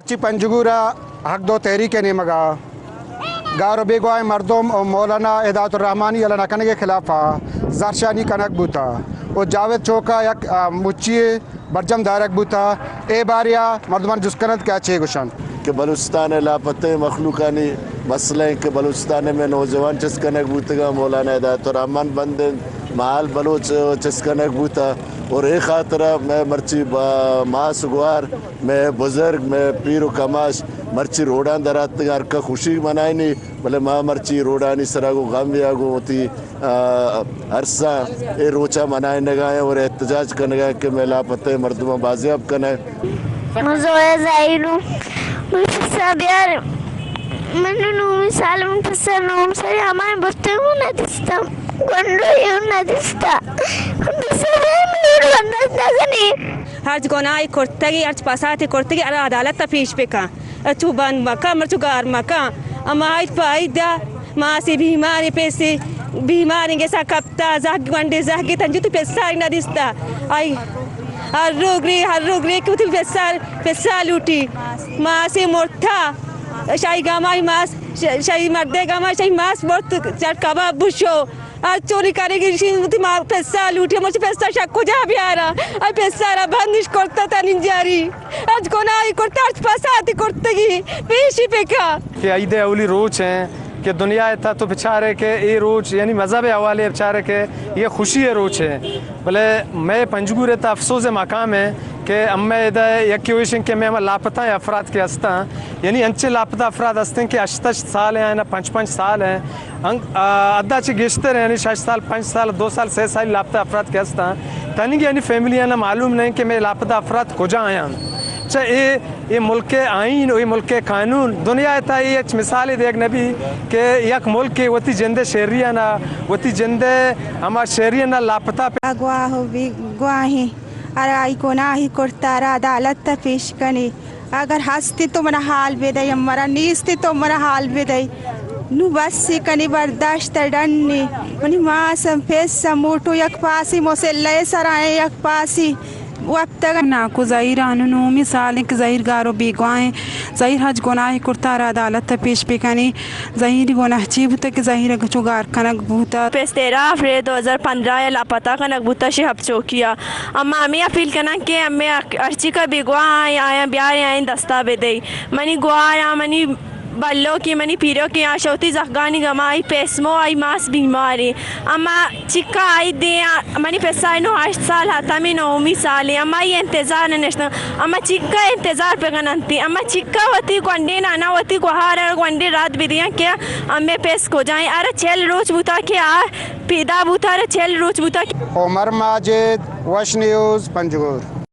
چی پنجگورا حق دو تحریک نیمگا گارو بیگوائے مردم و مولانا ہدایت الرحمانی علیہ نکنگ کے خلاف زرشانی کنک بوتا و جاوید چوکا یک مچی برجم دارک بوتا اے باریا مردمان جسکنت کیا چے گوشن کہ بلوچستان لاپتہ مخلوقانی مسئلہ ہے کہ بلوچستان میں نوجوان چسکنک بوتگا مولانا ہدایت الرحمان بندن محال بلوچ چسکنک بوتا اور ایک خاطرہ میں مرچی ماں سگوار میں بزرگ میں پیر و کماش مرچی روڈان دراتگار کا خوشی منائی نہیں بلے ماں مرچی روڈانی سراغو غم یاگو ہوتی عرصہ اے روچہ منائی نگائیں اور احتجاج کرنگا کہ میں لاپتہ مردمہ بازیاب کرنے مزوئے زائنو مفسا بیار منو نومی سال مفسا نوم سری ہمائیں بستے ہوں ندستا گنڈو ہوں ندستا مفسا بیار میرو اندستا گنی ہرچ گناہی کرتگی ہرچ پاساتی کرتگی ارہ عدالت تا پیش بکا اچھو بند مکا مرچو گار مکا اما آئیت پا دا ماسی بیماری پیسی بیماری گیسا کپتا زہگ گنڈی زہگی تنجو تو پیساری ندستا آئی ہر روگری کیوں تھی پیسا لوٹی ماسی مرتا شاہی گامائی ماس شاہی مردے گامائی شاہی ماس بورت چٹ کباب بوشو آج چوری کرے گی تھی ماں پیسا لوٹی مجھے پیسا شکو جا بھی آرہا آج پیسا رہا بندش کرتا تا ننجاری آج گناہی کرتا آج پاساتی کرتگی پیشی پکا کہ عید اولی روچ ہیں کہ دنیا تھا تو بچارے کہ یہ روچ یعنی مذہب حوالے بچارے کہ یہ خوشی روچ ہے بلے میں پنجگور تا افسوس مقام ہے کہ امی ادھا یکی ہوئیشن کہ میں لاپتہ افراد کے ہستا یعنی انچے لاپتہ افراد ہستے کہ 8 سال ہیں نا 5 سال ہیں ادھا چی گشتے رہے یعنی 6 سال 5 سال 2 سال 6 سال لاپتہ افراد کے ہستا تنگی یعنی فیملی ہے نا معلوم نہیں کہ میں لاپتہ افراد کجا آیا اچھا یہ ملک آئین و یہ ملک قانون دنیا تا یہ مثال دیکھ نبی کہ یک ملک وتی جندے شہریہ نا وتی جندے ہما شہریہ نا لاپتہ پہ گواہ بھی گواہی ارائی گناہی کرتا را عدالت تا پیش کنی اگر ہستی تو مرا حال بدئی مرا نیستی تو مرا حال بدئی نو بسی کنی برداشت ڈنی منی ماسم پیسم موٹو یک پاسی مسلح سرائیں یک پاسی وقت ناکو ظاہر آنو مثال کہ ظاہر گارو بیگوائیں ظاہر حج گناہ کرتا را عدالت پیش بکنی ظاہر گناہ چی بوتا کہ ظاہر گچو گار کنک بوتا پیس 13 اپریل 2015 یا لاپتہ کنک بوتا شہب چوکیا اما ہمیں اپیل کنن کہ ہمیں ارچی کا بیگواہ آیا بیار آئیں دستا بدئی منی گوارا منی بلو کی منی پیرو کی آشوتی زخگانی گمائی پیسمو آئی ماس بیماری اما چکا آئی دے منی پیسائی 8 سال ہاتا میں 9 سالی اما یہ انتظار نشتا اما چکا انتظار پہ گننتی اما چکا وطی گونڈے نانا وطی گوہارا گونڈے رات بھی دیا کیا ہمیں پیس کو جائیں ارہ 6 روچ بوتا کہ پیدا بوتا ارہ 6 روچ بوتا عمر ماجد وش نیوز پنجگور